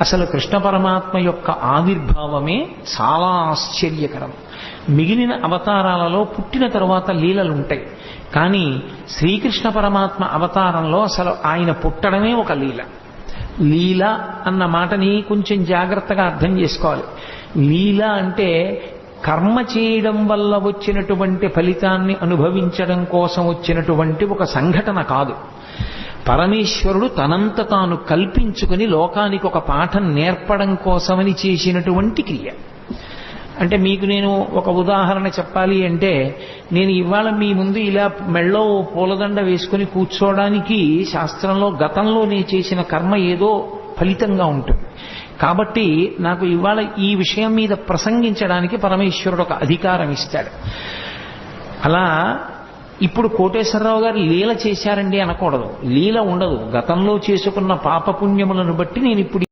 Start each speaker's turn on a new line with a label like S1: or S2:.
S1: అసలు కృష్ణ పరమాత్మ యొక్క ఆవిర్భావమే చాలా ఆశ్చర్యకరం. మిగిలిన అవతారాలలో పుట్టిన తరువాత లీలలుంటాయి, కానీ శ్రీకృష్ణ పరమాత్మ అవతారంలో అసలు ఆయన పుట్టడమే ఒక లీల. లీల అన్న మాటని కొంచెం జాగ్రత్తగా అర్థం చేసుకోవాలి. లీల అంటే కర్మ చేయడం వల్ల వచ్చినటువంటి ఫలితాన్ని అనుభవించడం కోసం వచ్చినటువంటి ఒక సంఘటన కాదు. పరమేశ్వరుడు తనంత తాను కల్పించుకుని లోకానికి ఒక పాఠం నేర్పడం కోసమని చేసినటువంటి క్రియ. అంటే మీకు నేను ఒక ఉదాహరణ చెప్పాలి అంటే, నేను ఇవాళ మీ ముందు ఇలా మెళ్ళో పూలదండ వేసుకుని కూర్చోవడానికి శాస్త్రంలో గతంలో నేను చేసిన కర్మ ఏదో ఫలితంగా ఉంటుంది. కాబట్టి నాకు ఇవాళ ఈ విషయం మీద ప్రసంగించడానికి పరమేశ్వరుడు ఒక అధికారం ఇస్తాడు. అలా ఇప్పుడు కోటేశ్వరరావు గారు లీల చేశారండి అనకూడదు. లీల ఉండదు. గతంలో చేసుకున్న పాపపుణ్యములను బట్టి నేను ఇప్పుడు